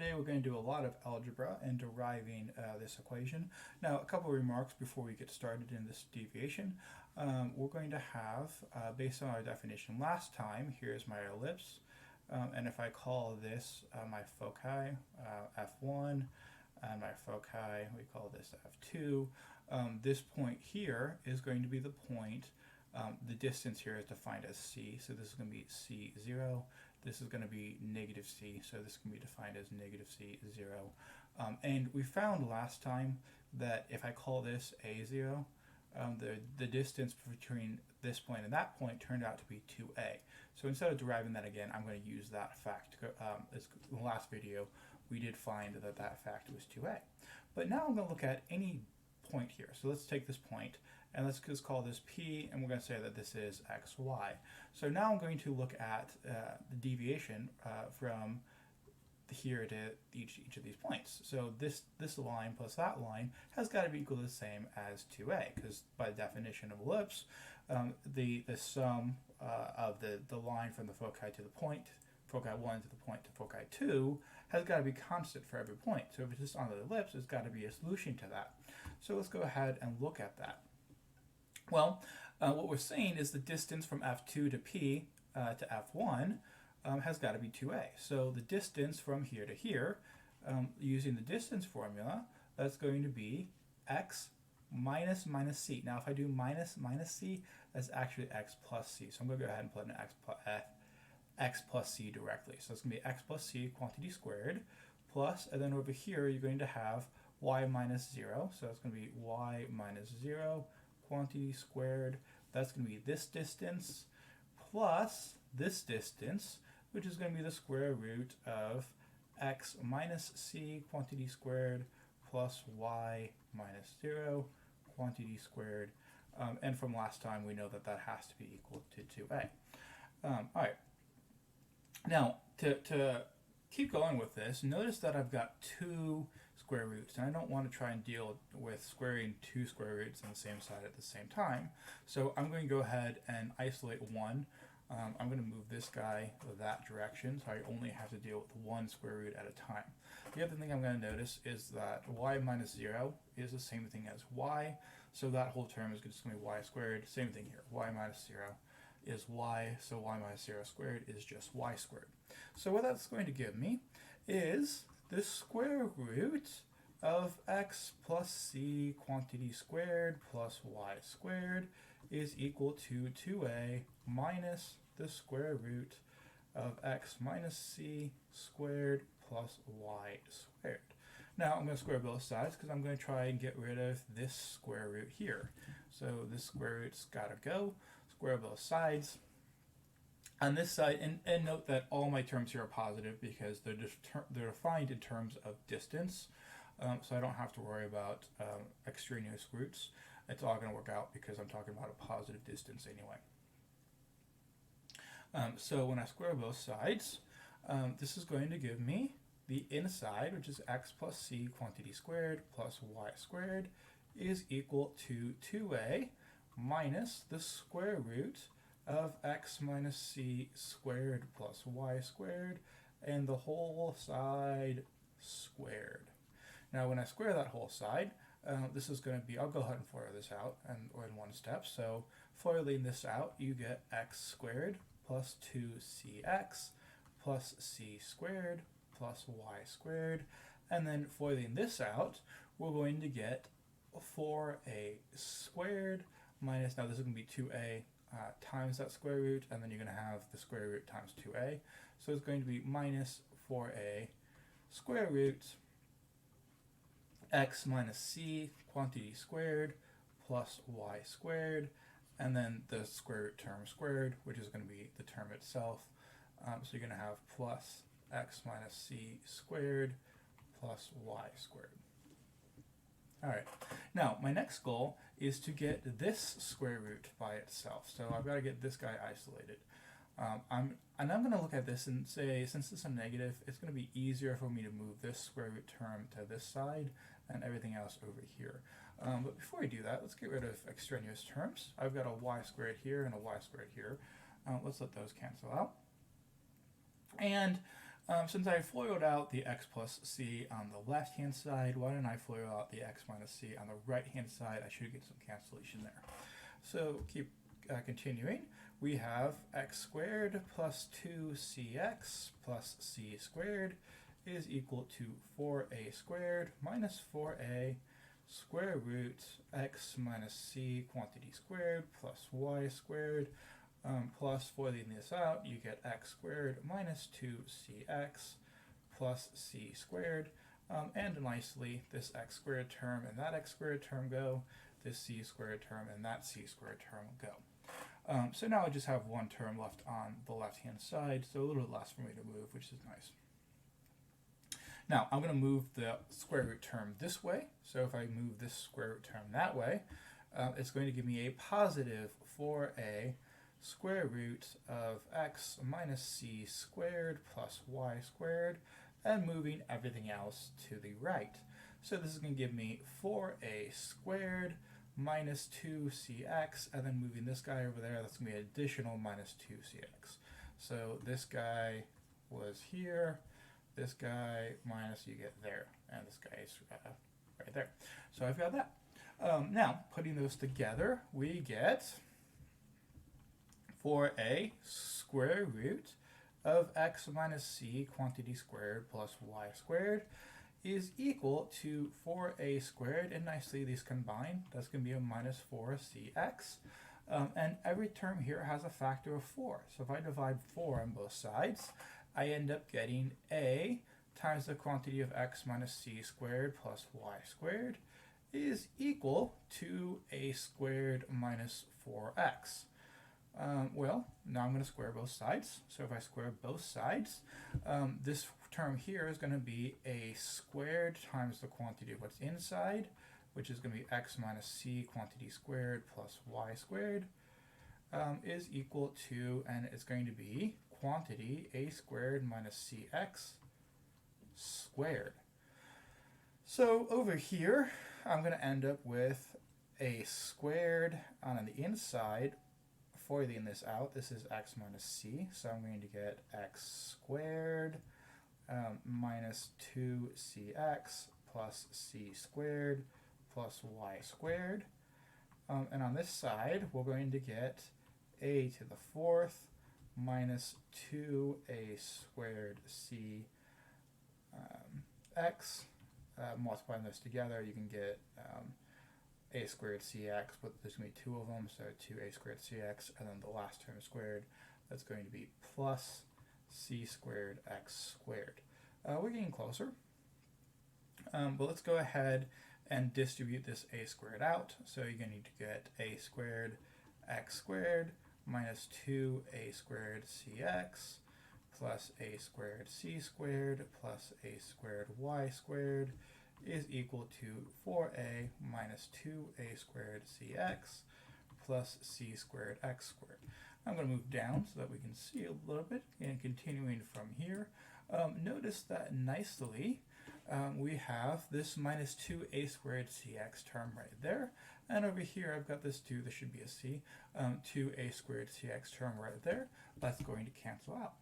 today we're going to do a lot of algebra and deriving this equation. Now, a couple of remarks before we get started in this deviation. We're going to have, based on our definition last time, here's my ellipse. And if I call this my foci, F1, and my foci, we call this F2, this point here is going to be the point, the distance here is defined as C, so this is going to be C0. This is going to be negative C, so this can be defined as negative C0. And we found last time that if I call this A0, the distance between this point and that point turned out to be 2A. So instead of deriving that again, I'm going to use that fact. As in the last video, we did find that that fact was 2A. But now I'm going to look at any point here. So let's take this point, and let's just call this P, and we're going to say that this is XY. So now I'm going to look at the deviation from here to each of these points. So this line plus that line has got to be equal to the same as 2A, because by definition of ellipse, the sum of the line from the foci to the point, foci 1 to the point to foci 2, has got to be constant for every point. So if it's just on the ellipse, there's got to be a solution to that. So let's go ahead and look at that. Well, what we're saying is the distance from F2 to P to F1 has got to be 2A. So the distance from here to here, using the distance formula, that's going to be x minus c. Now if I do minus c, that's actually x plus c. So I'm going to go ahead and put in x plus c directly. So it's going to be x plus c quantity squared plus, and then over here you're going to have y minus 0. So it's going to be y minus 0 quantity squared. That's going to be this distance plus this distance, which is going to be the square root of x minus c quantity squared plus y minus 0 quantity squared. And from last time, we know that that has to be equal to 2a. All right. Now, to keep going with this, notice that I've got two square roots, and I don't want to try and deal with squaring two square roots on the same side at the same time. So I'm going to go ahead and isolate one. I'm going to move this guy that direction, so I only have to deal with one square root at a time. The other thing I'm going to notice is that y minus 0 is the same thing as y, so that whole term is just going to be y squared. Same thing here, y minus 0 is y, so y minus 0 squared is just y squared. So what that's going to give me is the square root of x plus c quantity squared plus y squared is equal to 2a minus the square root of x minus c squared plus y squared. Now I'm going to square both sides because I'm going to try and get rid of this square root here. So this square root's got to go. Square both sides. On this side, and note that all my terms here are positive because they're defined in terms of distance. So I don't have to worry about extraneous roots. It's all going to work out because I'm talking about a positive distance anyway. So when I square both sides, this is going to give me the inside, which is x plus c quantity squared plus y squared, is equal to 2a minus the square root of x minus c squared plus y squared, and the whole side squared. Now when I square that whole side, this is going to be, I'll go ahead and FOIL this out or in one step. So FOILing this out, you get x squared plus 2cx plus c squared plus y squared. And then FOILing this out, we're going to get 4a squared minus, now this is going to be 2a times that square root, and then you're going to have the square root times 2a. So it's going to be minus 4a square root x minus c quantity squared plus y squared, and then the square root term squared, which is going to be the term itself. So you're going to have plus x minus c squared plus y squared. All right, now my next goal is to get this square root by itself. So I've got to get this guy isolated. I'm going to look at this and say, since this is a negative, it's going to be easier for me to move this square root term to this side and everything else over here. But before we do that, let's get rid of extraneous terms. I've got a y squared here and a y squared here. Let's let those cancel out. And Since I FOILed out the x plus c on the left hand side, why don't I FOIL out the x minus c on the right hand side? I should get some cancellation there. So keep continuing. We have x squared plus 2cx plus c squared is equal to 4a squared minus 4a square root x minus c quantity squared plus y squared plus, foiling this out, you get x squared minus 2cx plus c squared. And nicely, this x squared term and that x squared term go, this c squared term and that c squared term go. So now I just have one term left on the left-hand side, so a little less for me to move, which is nice. Now, I'm going to move the square root term this way. So if I move this square root term that way, it's going to give me a positive 4a square root of x minus c squared plus y squared, and moving everything else to the right. So this is going to give me 4a squared minus 2cx, and then moving this guy over there, that's going to be additional minus 2cx. So this guy was here, this guy minus you get there, and this guy is right there. So I've got that. Now, putting those together, we get 4a square root of x minus c quantity squared plus y squared is equal to 4a squared, and nicely these combine. That's going to be a minus 4cx. And every term here has a factor of 4. So if I divide 4 on both sides, I end up getting a times the quantity of x minus c squared plus y squared is equal to a squared minus 4x. Well, now I'm going to square both sides. So if I square both sides, this term here is going to be a squared times the quantity of what's inside, which is going to be x minus c quantity squared plus y squared, is equal to, and it's going to be quantity a squared minus cx squared. So over here, I'm going to end up with a squared on the inside. Foiling this out, this is x minus c, so I'm going to get x squared minus 2cx plus c squared plus y squared. And on this side, we're going to get a to the fourth minus 2a squared c x. Multiplying those together, you can get a squared cx, but there's going to be two of them, so 2a squared cx, and then the last term squared, that's going to be plus c squared x squared. We're getting closer, but let's go ahead and distribute this a squared out. So you're going to need to get a squared x squared minus 2a squared cx plus a squared c squared plus a squared y squared is equal to 4a minus 2a squared cx plus c squared x squared. I'm going to move down so that we can see a little bit, and continuing from here, notice that nicely we have this minus 2a squared cx term right there, and over here I've got this 2, this should be a c, 2a squared cx term right there. That's going to cancel out.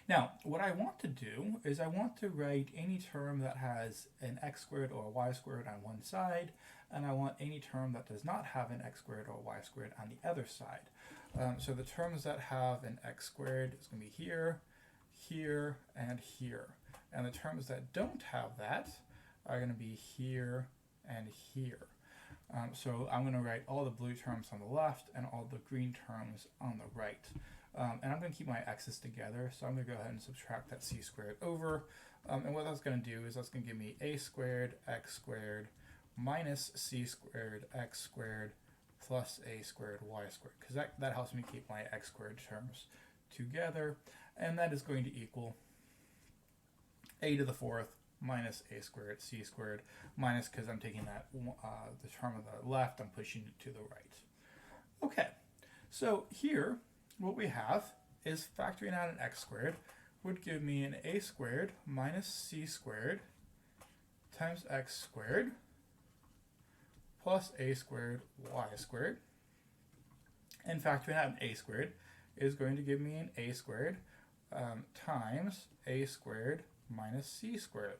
Now, what I want to do is I want to write any term that has an x squared or a y squared on one side, and I want any term that does not have an x squared or y squared on the other side. So the terms that have an x squared is going to be here, here, and here. And the terms that don't have that are going to be here and here. So I'm going to write all the blue terms on the left and all the green terms on the right. And I'm going to keep my x's together, so I'm going to go ahead and subtract that c squared over. And what that's going to do is that's going to give me a squared x squared minus c squared x squared plus a squared y squared, because that helps me keep my x squared terms together. And that is going to equal a to the fourth minus a squared c squared minus, because I'm taking that the term on the left, I'm pushing it to the right. Okay, so here what we have is factoring out an x squared would give me an a squared minus c squared times x squared plus a squared y squared. And factoring out an a squared is going to give me an a squared times a squared minus c squared.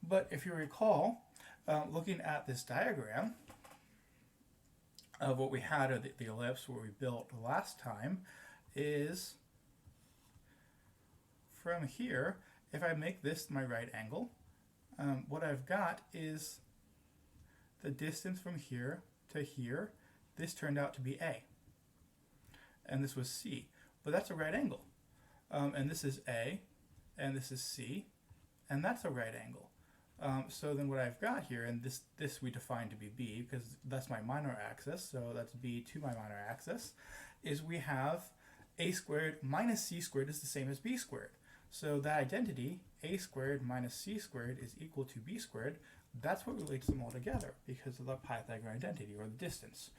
But if you recall, looking at this diagram of what we had of the ellipse where we built last time, is from here, if I make this my right angle, what I've got is the distance from here to here. This turned out to be A, and this was C, but that's a right angle. And this is A, and this is C, and that's a right angle. So then what I've got here, and this we define to be B because that's my minor axis, so that's B to my minor axis, is we have A squared minus C squared is the same as B squared. So that identity, A squared minus C squared is equal to B squared. That's what relates them all together because of the Pythagorean identity, or the distance,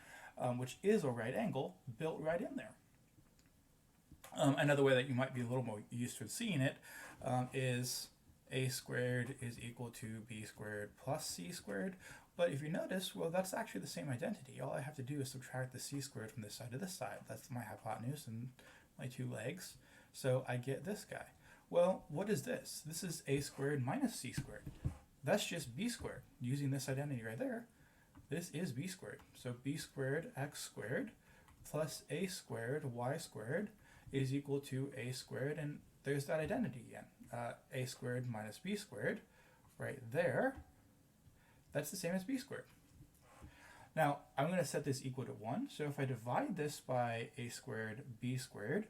which is a right angle built right in there. Another way that you might be a little more used to seeing it is A squared is equal to B squared plus C squared. But if you notice, well, that's actually the same identity. All I have to do is subtract the C squared from this side to this side. That's my hypotenuse and my two legs. So I get this guy. Well, what is this? This is A squared minus C squared. That's just B squared. Using this identity right there, this is B squared. So B squared x squared plus A squared y squared is equal to A squared, and there's that identity again. A squared minus B squared, right there, that's the same as B squared. Now, I'm going to set this equal to 1, so if I divide this by A squared B squared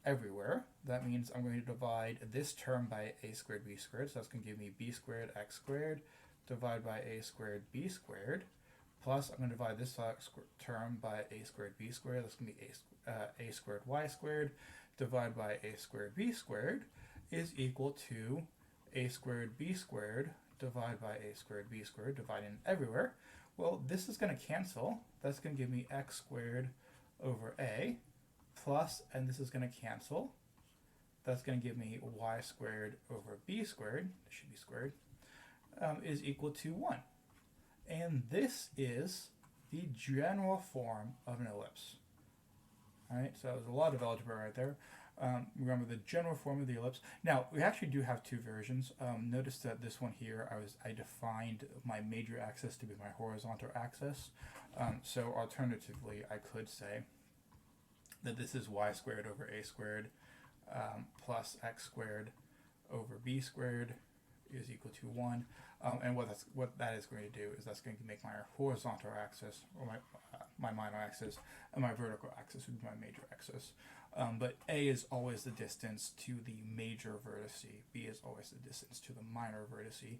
everywhere, that means I'm going to divide this term by A squared B squared, so that's going to give me B squared x squared, divide by A squared B squared, plus I'm going to divide this term by A squared B squared, that's going to be A squared y squared, divide by A squared B squared, is equal to A squared B squared divided by A squared B squared, dividing everywhere. Well, this is going to cancel. That's going to give me x squared over A, plus, and this is going to cancel. That's going to give me y squared over B squared, it should be squared, is equal to 1. And this is the general form of an ellipse. All right, so there's a lot of algebra right there. Remember the general form of the ellipse. Now, we actually do have two versions. Notice that this one here, I defined my major axis to be my horizontal axis. So alternatively, I could say that this is y squared over A squared plus x squared over B squared is equal to 1. And what that is going to do is that's going to make my horizontal axis, or my minor axis, and my vertical axis would be my major axis. But A is always the distance to the major vertice. B is always the distance to the minor vertice.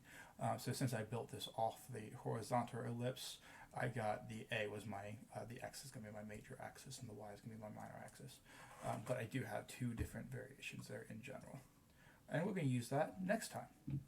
So since I built this off the horizontal ellipse, I got the A was the X is going to be my major axis and the Y is going to be my minor axis. But I do have two different variations there in general. And we're going to use that next time.